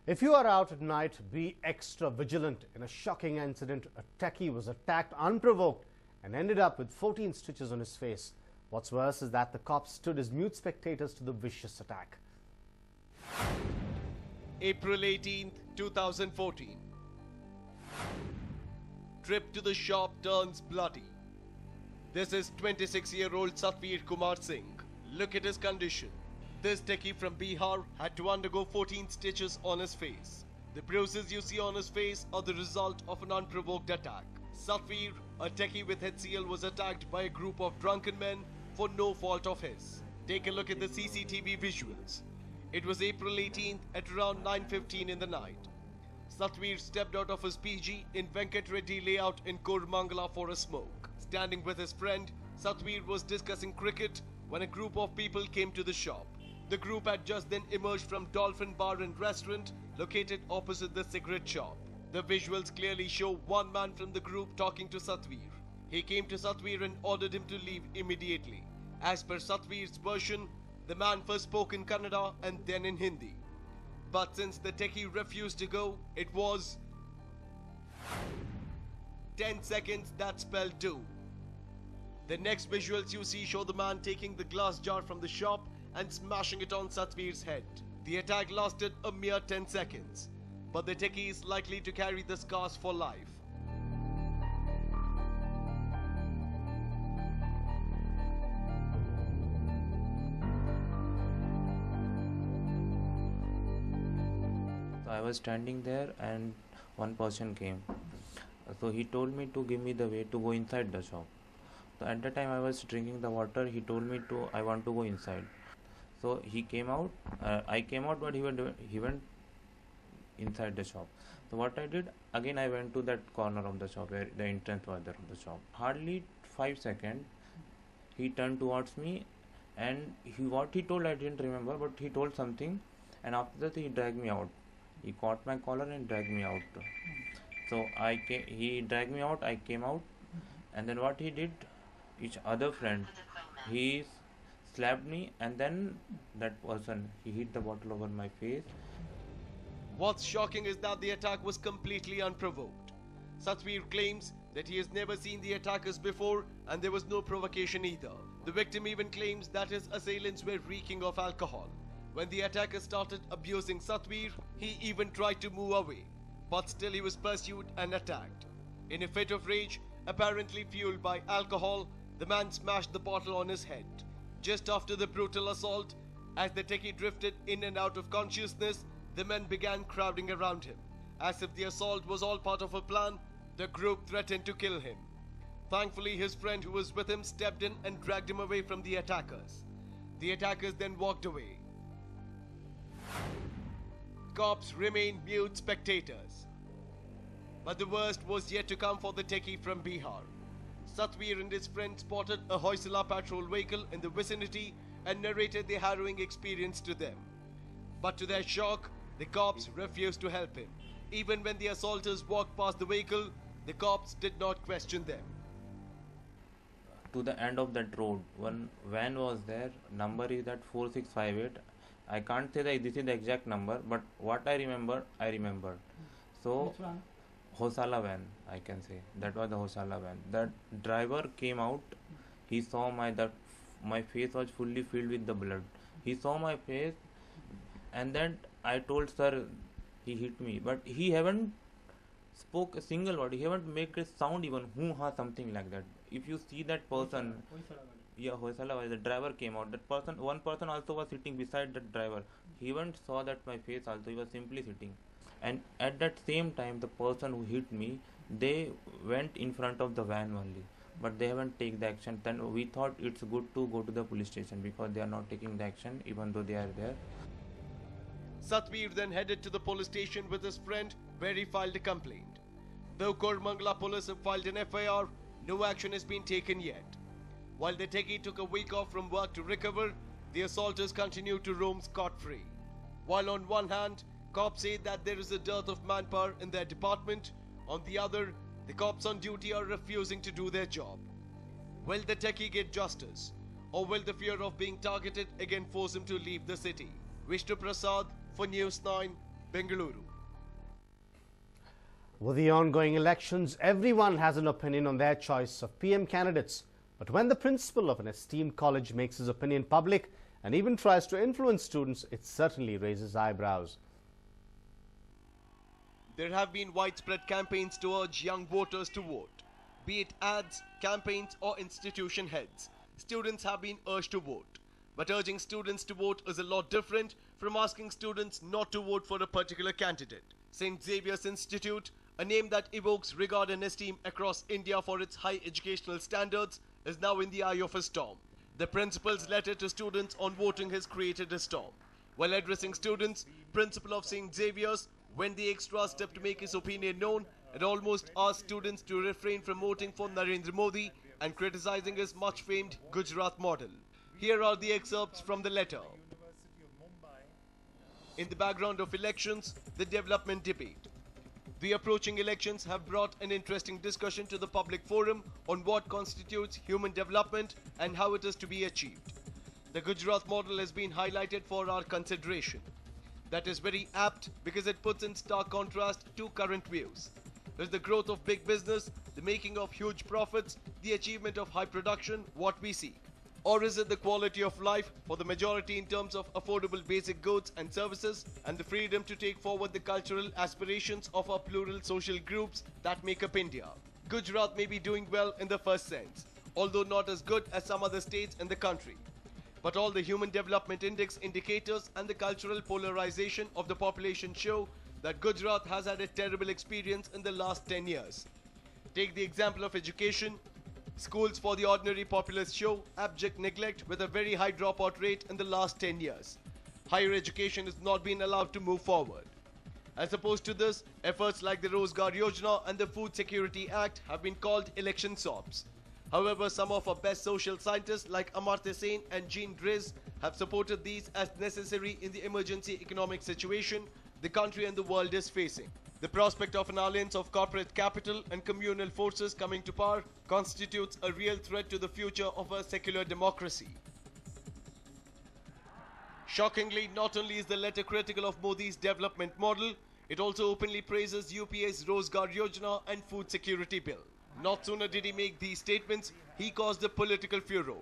If you are out at night, be extra vigilant. In a shocking incident, a techie was attacked unprovoked and ended up with 14 stitches on his face. What's worse is that the cops stood as mute spectators to the vicious attack. April 18th, 2014. Trip to the shop turns bloody. This is 26-year-old Satvir Kumar Singh. Look at his condition. This techie from Bihar had to undergo 14 stitches on his face. The bruises you see on his face are the result of an unprovoked attack. Satvir, a techie with HCL, was attacked by a group of drunken men for no fault of his. Take a look at the CCTV visuals. It was April 18th at around 9:15 in the night. Satvir stepped out of his PG in Venkat Reddy layout in Koramangala for a smoke. Standing with his friend, Satvir was discussing cricket when a group of people came to the shop. The group had just then emerged from Dolphin Bar and Restaurant located opposite the cigarette shop. The visuals clearly show one man from the group talking to Satvir. He came to Satvir and ordered him to leave immediately. As per Satvir's version, the man first spoke in Kannada and then in Hindi. But since the techie refused to go, it was 10 seconds that spelled doom. The next visuals you see show the man taking the glass jar from the shop and smashing it on Satvir's head. The attack lasted a mere 10 seconds, but the techie is likely to carry the scars for life. So I was standing there and one person came. So he told me to give me the way to go inside the shop. So at the time I was drinking the water, he told me I want to go inside. So he came out, I came out, but he went inside the shop. So what I did, again I went to that corner of the shop where the entrance was there of the shop. Hardly 5 seconds, he turned towards me and what he told I didn't remember, but he told something, and after that he dragged me out. He caught my collar and dragged me out. So he dragged me out, I came out, and then what he did, each other friend, he slapped me, and then that person, he hit the bottle over my face. What's shocking is that the attack was completely unprovoked. Satvir claims that he has never seen the attackers before and there was no provocation either. The victim even claims that his assailants were reeking of alcohol. When the attacker started abusing Satvir, he even tried to move away, but still he was pursued and attacked. In a fit of rage, apparently fueled by alcohol, the man smashed the bottle on his head. Just after the brutal assault, as the techie drifted in and out of consciousness, the men began crowding around him. As if the assault was all part of a plan, the group threatened to kill him. Thankfully, his friend who was with him stepped in and dragged him away from the attackers. The attackers then walked away. Cops remained mute spectators. But the worst was yet to come for the techie from Bihar. Satvir and his friend spotted a Hoysala patrol vehicle in the vicinity and narrated their harrowing experience to them. But to their shock, the cops refused to help him. Even when the assaulters walked past the vehicle, the cops did not question them. To the end of that road, one van was there, number is that 4658. I can't say that this is the exact number, but what I remember. So, Hoysala van, I can say. That was the Hoysala van. That driver came out, he saw my face was fully filled with the blood. He saw my face, and then I told sir, he hit me, but he haven't spoke a single word. He haven't made a sound even, hoo-ha, something like that. If you see that person, Hoysala, the driver came out. That person, one person also was sitting beside that driver. He even saw that my face also. He was simply sitting. And at that same time, the person who hit me, they went in front of the van only, but they haven't taken the action. Then we thought it's good to go to the police station because they are not taking the action even though they are there. Satvir then headed to the police station with his friend where he filed a complaint. Though Koramangala police have filed an FIR, no action has been taken yet. While the techie took a week off from work to recover, the assaulters continue to roam scot-free. While on one hand, cops say that there is a dearth of manpower in their department, on the other, the cops on duty are refusing to do their job. Will the techie get justice, or will the fear of being targeted again force him to leave the city? Vishnu Prasad for News 9, Bengaluru. With the ongoing elections, everyone has an opinion on their choice of PM candidates. But when the principal of an esteemed college makes his opinion public and even tries to influence students, it certainly raises eyebrows. There have been widespread campaigns to urge young voters to vote. Be it ads, campaigns or institution heads, students have been urged to vote. But urging students to vote is a lot different from asking students not to vote for a particular candidate. St. Xavier's Institute, a name that evokes regard and esteem across India for its high educational standards, is now in the eye of a storm. The principal's letter to students on voting has created a storm. While addressing students, principal of St. Xavier's went the extra step to make his opinion known and almost asked students to refrain from voting for Narendra Modi and criticizing his much-famed Gujarat model. Here are the excerpts from the letter. In the background of elections, the development debate. The approaching elections have brought an interesting discussion to the public forum on what constitutes human development and how it is to be achieved. The Gujarat model has been highlighted for our consideration. That is very apt because it puts in stark contrast two current views. Is the growth of big business, the making of huge profits, the achievement of high production what we seek? Or is it the quality of life for the majority in terms of affordable basic goods and services and the freedom to take forward the cultural aspirations of our plural social groups that make up India? Gujarat may be doing well in the first sense, although not as good as some other states in the country. But all the Human Development Index indicators and the cultural polarization of the population show that Gujarat has had a terrible experience in the last 10 years. Take the example of education. Schools for the ordinary populace show abject neglect with a very high dropout rate in the last 10 years. Higher education has not been allowed to move forward. As opposed to this, efforts like the Rozgar Yojana and the Food Security Act have been called election sops. However, some of our best social scientists like Amartya Sen and Jean Driz have supported these as necessary in the emergency economic situation the country and the world is facing. The prospect of an alliance of corporate capital and communal forces coming to power constitutes a real threat to the future of a secular democracy. Shockingly, not only is the letter critical of Modi's development model, it also openly praises UPA's Rozgar Yojana and Food Security Bill. Not sooner did he make these statements, he caused a political furor.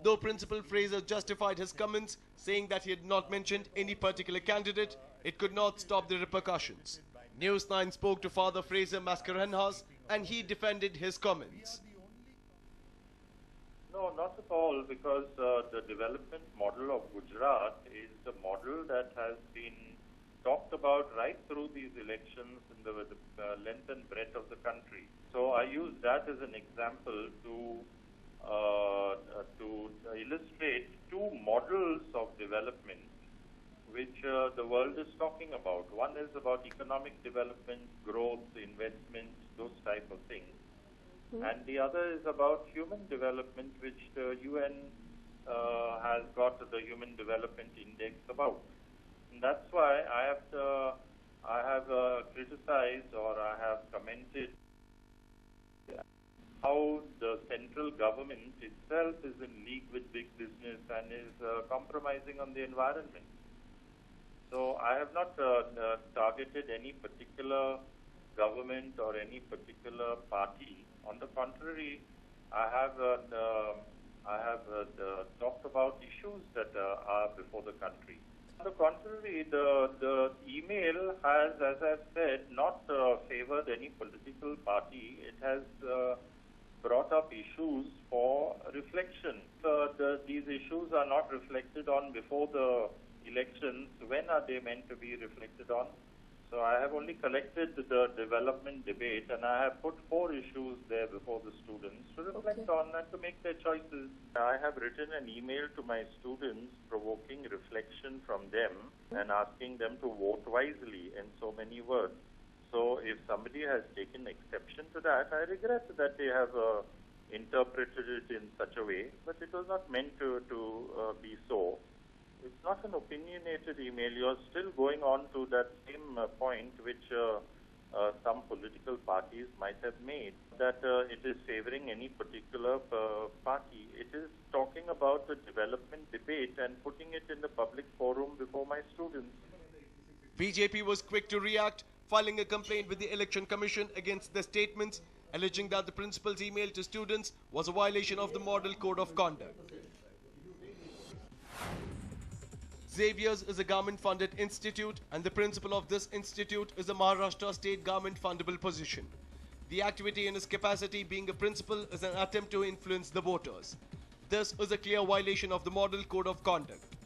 Though Principal Fraser justified his comments, saying that he had not mentioned any particular candidate, it could not stop the repercussions. News9 spoke to Father Fraser Mascarenhas and he defended his comments. No, not at all, because the development model of Gujarat is the model that has been talked about right through these elections in the length and breadth of the country. So I use that as an example to illustrate two models of development which the world is talking about. One is about economic development, growth, investment, those type of things. And the other is about human development, which the UN has got the Human Development Index about. And that's why I have criticized or I have commented how the central government itself is in league with big business and is compromising on the environment. So I have not targeted any particular government or any particular party. On the contrary, I have talked about issues that are before the country. On the contrary, the email has, as I've said, not favored any political party. It has brought up issues for reflection. These issues are not reflected on before the elections. When are they meant to be reflected on? So I have only collected the development debate and I have put 4 issues there before the students to reflect on and to make their choices. I have written an email to my students provoking reflection from them and asking them to vote wisely in so many words. So if somebody has taken exception to that, I regret that they have interpreted it in such a way, but it was not meant to be so. It's not an opinionated email. You're still going on to that same point which some political parties might have made, that it is favoring any particular party. It is talking about the development debate and putting it in the public forum before my students. BJP was quick to react, filing a complaint with the Election Commission against the statements, alleging that the principal's email to students was a violation of the Model Code of Conduct. Xavier's is a government-funded institute, and the principal of this institute is a Maharashtra state government-fundable position. The activity in his capacity being a principal is an attempt to influence the voters. This is a clear violation of the Model Code of Conduct.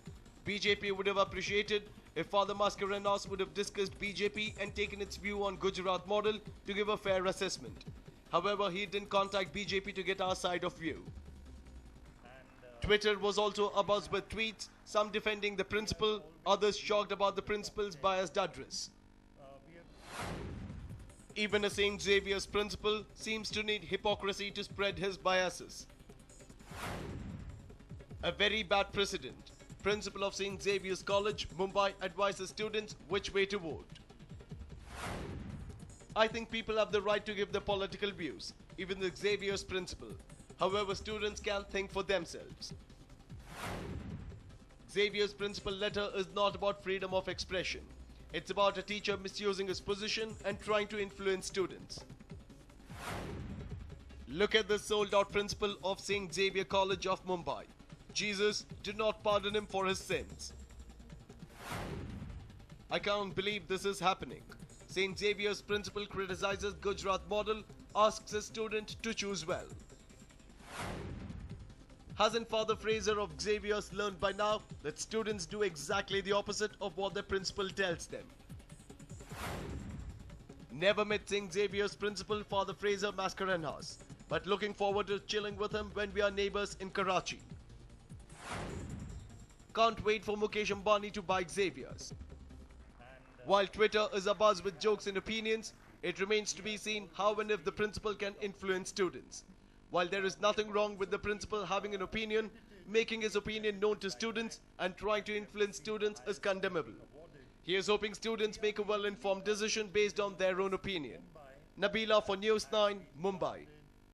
BJP would have appreciated if Father Mascarenhas would have discussed BJP and taken its view on Gujarat model to give a fair assessment. However, he didn't contact BJP to get our side of view. Twitter was also abuzz with tweets, some defending the principal, others shocked about the principal's biased address. Even a St. Xavier's principal seems to need hypocrisy to spread his biases. A very bad precedent. Principal of St. Xavier's College, Mumbai advises students which way to vote. I think people have the right to give their political views, even the Xavier's principal. However, students can think for themselves. Xavier's principal letter is not about freedom of expression. It's about a teacher misusing his position and trying to influence students. Look at the sold-out principal of St. Xavier College of Mumbai. Jesus did not pardon him for his sins. I can't believe this is happening. St. Xavier's principal criticizes Gujarat model, asks his student to choose well. Hasn't Father Fraser of Xavier's learned by now that students do exactly the opposite of what their principal tells them? Never met St. Xavier's principal Father Fraser Mascarenhas, but looking forward to chilling with him when we are neighbors in Karachi. Can't wait for Mukesh Ambani to buy Xavier's. While Twitter is abuzz with jokes and opinions, it remains to be seen how and if the principal can influence students. While there is nothing wrong with the principal having an opinion, making his opinion known to students and trying to influence students is condemnable. He is hoping students make a well-informed decision based on their own opinion. Nabila for News 9, Mumbai.